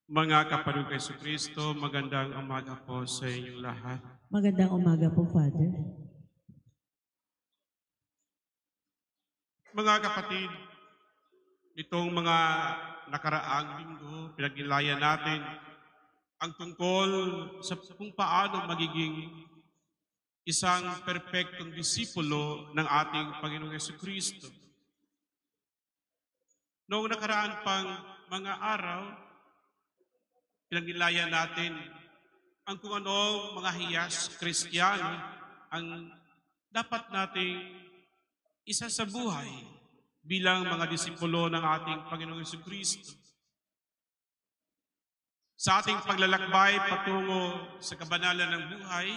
Mga kapatid kay Kristo, magandang umaga po sa inyong lahat. Magandang umaga po, Father. Mga kapatid, itong mga nakaraang linggo, pinagnilayan natin ang tungkol sa kung paano magiging isang perpektong disipulo ng ating Panginoong Kristo. Noong nakaraan pang mga araw, pinagnilayan natin ang kung ano mga hiyas Kristiyano ang dapat nating isa sa buhay bilang mga disipulo ng ating Panginoong Kristo. Sa ating paglalakbay patungo sa kabanalan ng buhay,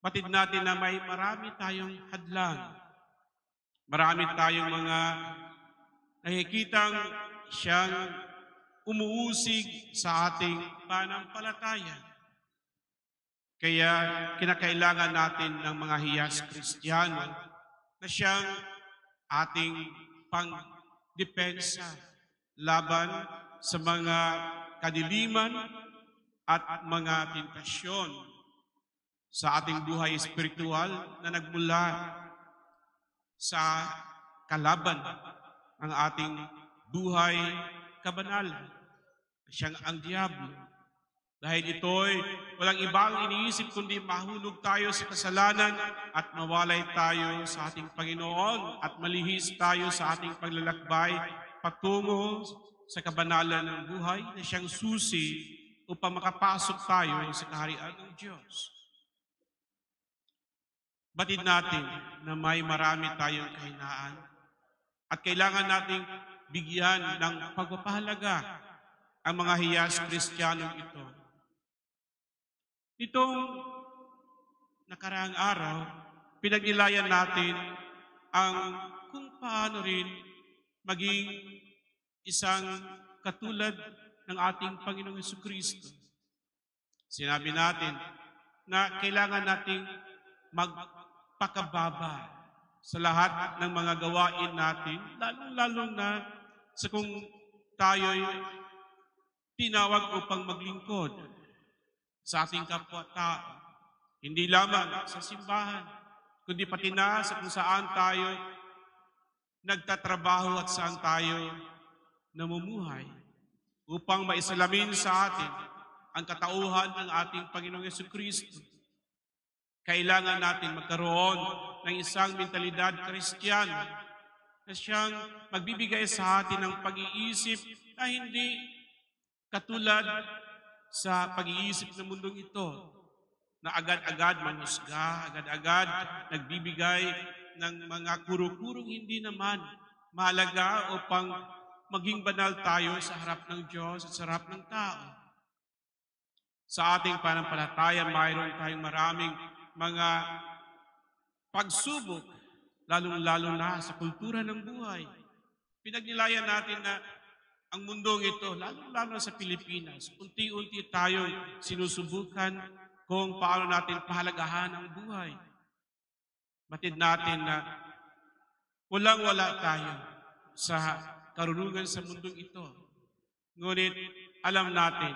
batid natin na may marami tayong hadlang. Marami tayong mga nakikitang siyang umuusig sa ating pananampalataya. Kaya kinakailangan natin ng mga hiyas Kristiyano na siyang ating pangdepensa laban sa mga kadiliman at mga tentasyon sa ating buhay espiritual na nagmula sa kalaban ng ating buhay kabanal. Siyang ang Diablo. Dahil ito'y walang ibang iniisip kundi mahulog tayo sa kasalanan at mawalay tayo sa ating Panginoon at malihis tayo sa ating paglalakbay patungo sa kabanalan ng buhay na siyang susi upang makapasok tayo sa kaharian ng Diyos. Batid natin na may marami tayong kahinaan at kailangan nating bigyan ng pagpapahalaga ang mga hiyas Kristiyanong ito. Itong nakaraang araw, pinagnilayan natin ang kung paano rin maging isang katulad ng ating Panginoong Jesucristo. Sinabi natin na kailangan nating magpakababa sa lahat ng mga gawain natin, lalong-lalo na sa kung tayo'y tinawag upang maglingkod sa ating kapwa-tao. Hindi lamang sa simbahan, kundi pati na sa kung saan tayo nagtatrabaho at saan tayo namumuhay upang maisalamin sa atin ang katauhan ng ating Panginoong Jesucristo. Kailangan natin magkaroon ng isang mentalidad Kristiyano na siyang magbibigay sa atin ng pag-iisip na hindi katulad sa pag-iisip ng mundong ito na agad-agad manghusga, agad-agad nagbibigay ng mga kuro-kurong hindi naman mahalaga upang maging banal tayo sa harap ng Diyos at sa harap ng tao. Sa ating pananampalataya, mayroon tayong maraming mga pagsubok, lalong-lalo na sa kultura ng buhay. Pinagnilayan natin na ang mundong ito, lalo-lalo sa Pilipinas, unti-unti tayong sinusubukan kung paano natin pahalagahan ang buhay. Batid natin na walang-wala tayo sa karunungan sa mundong ito. Ngunit alam natin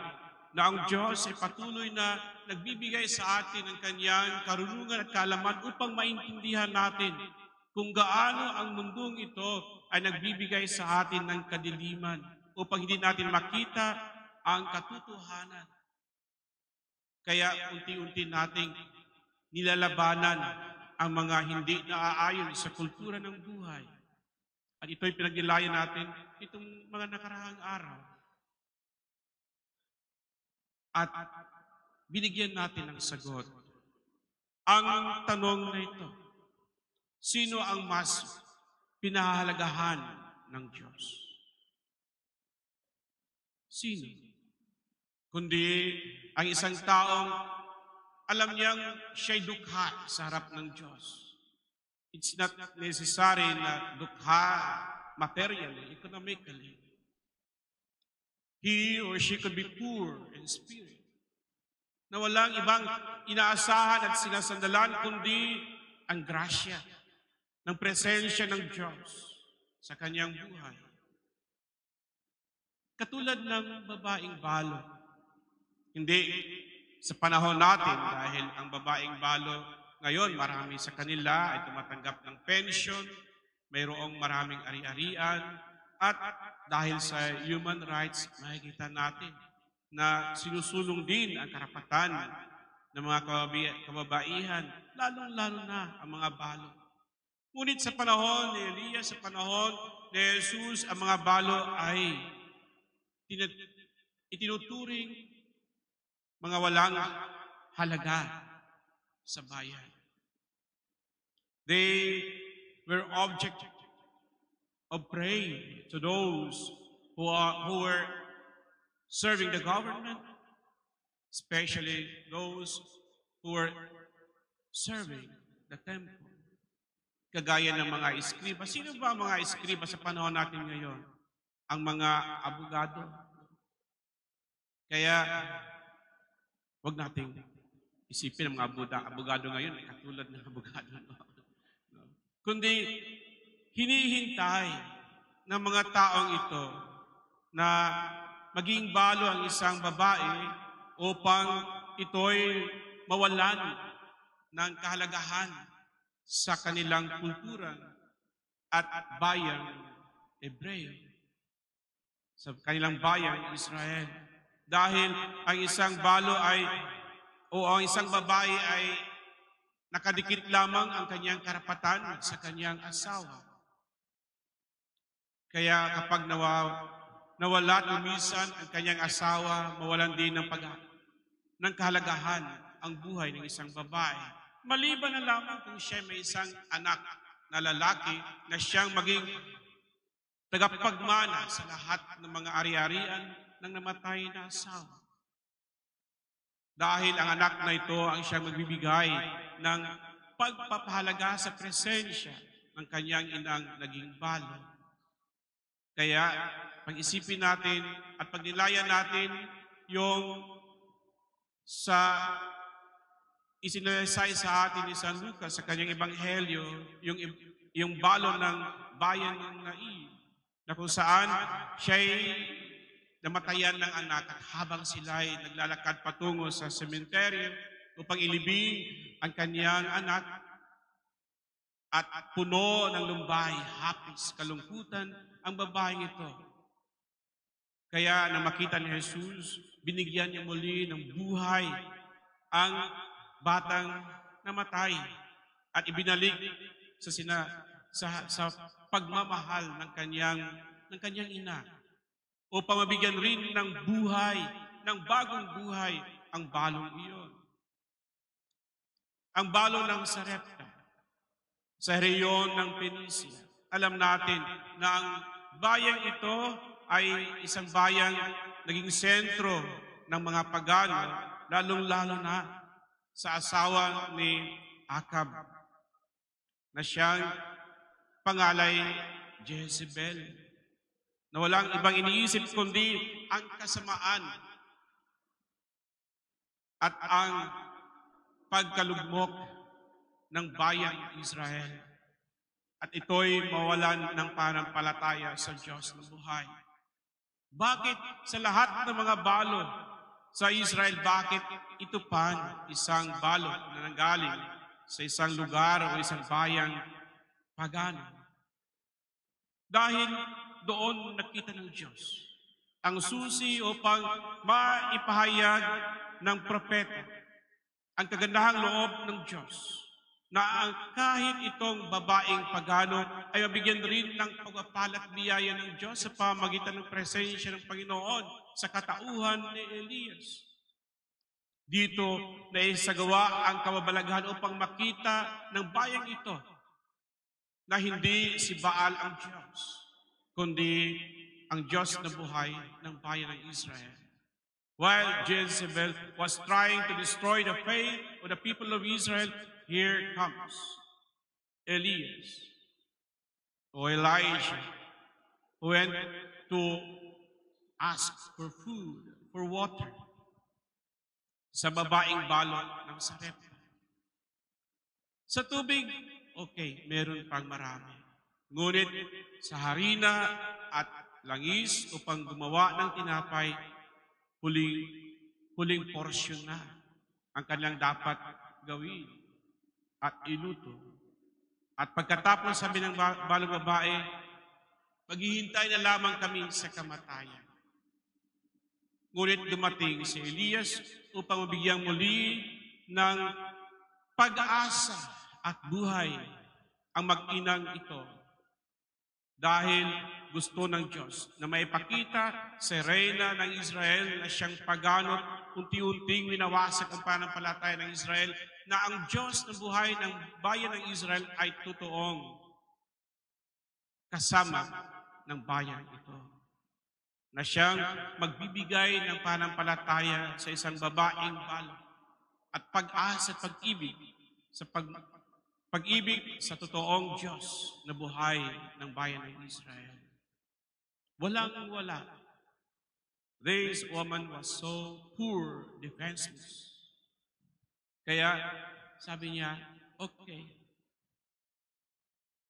na ang Diyos ay patuloy na nagbibigay sa atin ng kanyang karunungan at kaalaman upang maintindihan natin kung gaano ang mundong ito ay nagbibigay sa atin ng kadiliman upang hindi natin makita ang katotohanan. Kaya unti-unti nating nilalabanan ang mga hindi naaayon sa kultura ng buhay. At ito'y pinagnilayan natin itong mga nakaraang araw. At binigyan natin ng sagot. Ang tanong na ito, sino ang mas pinahahalagahan ng Diyos? Sino? Kundi ang isang taong alam niyang siya'y dukha sa harap ng Diyos. It's not necessary na dukha materially, economically. He or she could be poor in spirit. Na walang ibang inaasahan at sinasandalan kundi ang grasya ng presensya ng Diyos sa kanyang buhay. Katulad ng babaeng balo. Hindi sa panahon natin dahil ang babaeng balo ngayon marami sa kanila ay tumatanggap ng pension, mayroong maraming ari-arian, at dahil sa human rights, makikita natin na sinusulong din ang karapatan ng mga kababaihan, lalong-lalo na ang mga balo. Ngunit sa panahon ni Elias, sa panahon ni Jesus, ang mga balo ay itinuturing mga walang halaga sa bayan. They were object of prey to those who were serving the government, especially those who were serving the temple. Kagaya ng mga eskriba. Sino ba ang mga eskriba sa panahon natin ngayon? Ang mga abogado. Kaya, wag nating isipin ang mga abogado ngayon ay katulad ng abogado. Kundi, hinihintay ng mga taong ito na maging balo ang isang babae upang ito'y mawalan ng kahalagahan sa kanilang kultura at bayang Hebreo, sa kanilang bayang Israel. Dahil ang isang balo ang isang babae ay nakadikit lamang ang kanyang karapatan sa kanyang asawa. Kaya kapag nawala lumisan ang kanyang asawa, mawalan din ng kahalagahan ang buhay ng isang babae. Maliban na lamang kung siya may isang anak na lalaki na siyang maging tagapagmana sa lahat ng mga ari-arian ng namatay na asawa. Dahil ang anak na ito ang siyang magbibigay ng pagpapahalaga sa presensya ng kanyang inang naging balo. Kaya pag-isipin natin at pagnilayan natin yung sa isinalaysay sa atin ni San Lucas sa kanyang ebanghelyo, yung balo ng bayan ng Nain, na kung saan siya'y namatayan ng anak at habang sila'y naglalakad patungo sa sementeryo upang ilibing ang kanyang anak at puno ng lumbay, hapis, kalungkutan ang babaeng ito. Kaya nang makita ni Jesus, binigyan niya muli ng buhay ang batang namatay at ibinalik sa pagmamahal ng kanyang ina upang mabigyan rin ng buhay, ng bagong buhay ang balong iyon. Ang balong ng Sarepta sa rehiyon ng Penicia. Alam natin na ang bayang ito ay isang bayang naging sentro ng mga pagano, lalong-lalo na sa asawa ni Acab, na siyang pangalay Jezebel, na walang ibang iniisip kundi ang kasamaan at ang pagkalugmok ng bayang Israel. At ito'y mawalan ng panampalataya sa Diyos ng buhay. Bakit sa lahat ng mga balo sa Israel, bakit ito pa isang balot na nanggaling sa isang lugar o isang bayang pagano? Dahil doon nakita ng Diyos ang susi upang maipahayag ng propeta ang kagandahang loob ng Diyos na kahit itong babaeng pagano ay mabigyan rin ng pagpapalat biyaya ng Diyos sa pamagitan ng presensya ng Panginoon sa katauhan ni Elias. Dito na isagawa ang kababalaghan upang makita ng bayang ito na hindi si Baal ang Diyos, kundi ang Diyos na buhay ng bayan ng Israel. While Jezebel was trying to destroy the faith of the people of Israel, here comes Elias or Elijah, who went to ask for food, for water, sa babaeng balot ng Sarepta. Sa tubig, okay, meron pang marami. Ngunit sa harina at langis upang gumawa ng tinapay, huling porsyon na ang kanilang dapat gawin at iluto. At pagkatapos sabi ng balong babae, maghihintay na lamang kami sa kamatayan. Ngunit dumating si Elias upang mabigyang muli ng pag-asa at buhay ang mag-inang ito. Dahil gusto ng Diyos na maipakita sa reyna ng Israel na siyang paganot, unti-unting winawasak ang pananampalataya ng Israel na ang Diyos ng buhay ng bayan ng Israel ay totoong kasama ng bayan ito. Na siyang magbibigay ng pananampalataya sa isang babaeng balak at pag-asa at pag-ibig sa pag-ibig sa totoong Diyos na buhay ng bayan ng Israel. Walang-wala. This woman was so poor, defenseless. Kaya sabi niya, okay.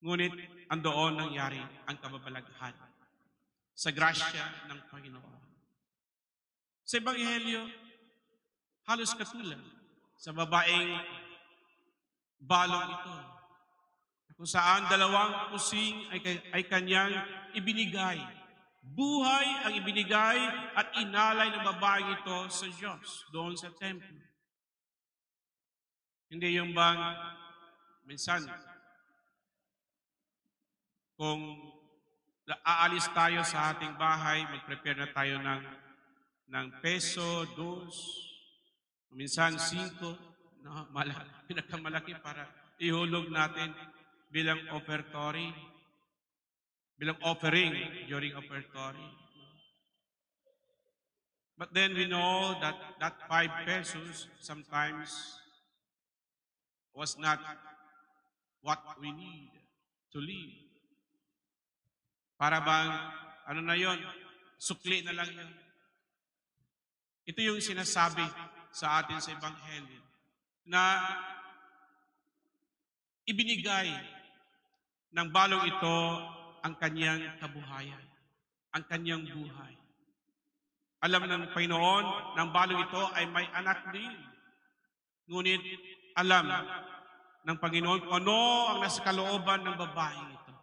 Ngunit andoon nangyari ang kababalaghan sa grasya ng Panginoon. Sa Ebanghelyo, halos katulad sa babaeng balong ito, kung saan dalawang kusing ay kanyang ibinigay. Buhay ang ibinigay at inalay ng babaeng ito sa Diyos doon sa templo. Hindi yung bang minsan, kung aalis tayo sa ating bahay, mag-prepare na tayo ng peso, dos, minsan 5, no, pinakamalaki para ihulog natin bilang offertory, bilang offering during offertory. But then we know that 5 pesos sometimes was not what we need to live. Para bang, ano na yon, sukli na lang yun. Ito yung sinasabi sa atin sa Ebanghelyo na ibinigay ng balong ito ang kanyang kabuhayan, ang kanyang buhay. Alam ng Panginoon ng balong ito ay may anak din. Ngunit alam ng Panginoon kung ano ang nasa kalooban ng babaeng ito.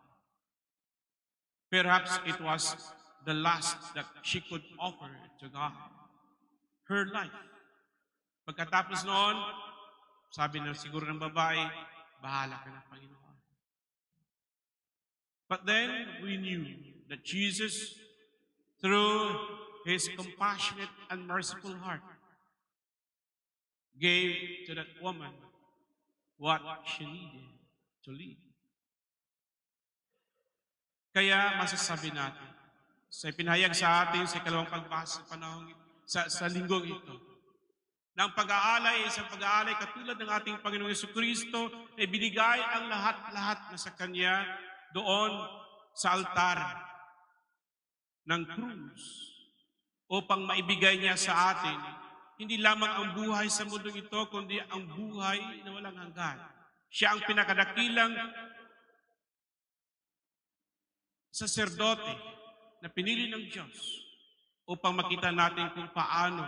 Perhaps it was the last that she could offer to God. Her life. Pagkatapos noon, sabi na siguro ng babae, bahala ka na, Panginoon. But then we knew that Jesus, through His compassionate and merciful heart, gave to that woman what she needed to live. Kaya masasabi natin, sa pinahayag sa atin sa ikalawang pagbasa sa linggong ito, na ang pag-aalay, isang pag-aalay katulad ng ating Panginoong Jesucristo, ay binigay ang lahat-lahat na sa Kanya doon sa altar ng krus upang maibigay niya sa atin hindi lamang ang buhay sa mundong ito, kundi ang buhay na walang hanggan. Siya ang pinakadakilang saserdote na pinili ng Diyos upang makita natin kung paano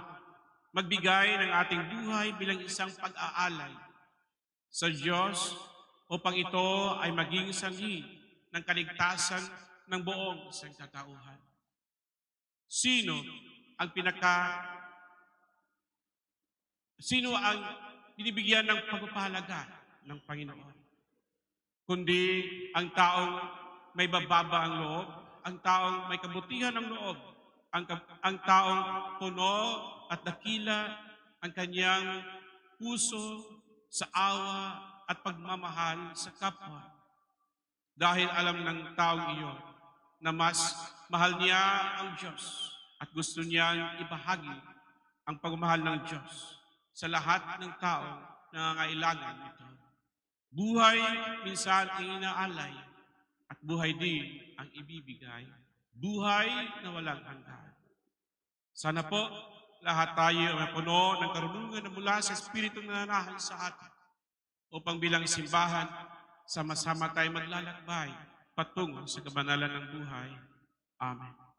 magbigay ng ating buhay bilang isang pag-aalay sa Diyos upang ito ay maging sanhi ng kaligtasan ng buong sangkatauhan. Sino ang binibigyan ng pagpapahalaga ng Panginoon? Kundi ang taong may bababa ang loob, ang taong may kabutihan ng loob, ang taong puno at dakila ang kanyang puso sa awa at pagmamahal sa kapwa. Dahil alam ng taong iyon na mas mahal niya ang Diyos at gusto niyang ibahagi ang pagmamahal ng Diyos sa lahat ng taong nangangailangan nito. Buhay minsan ang inaalay at buhay din ang ibibigay. Buhay na walang hanggan. Sana po lahat tayo ay mapuno ng karunungan na mula sa Espiritu na nananahan sa atin upang bilang simbahan, sama-sama tayo maglalakbay patungo sa kabanalan ng buhay. Amen.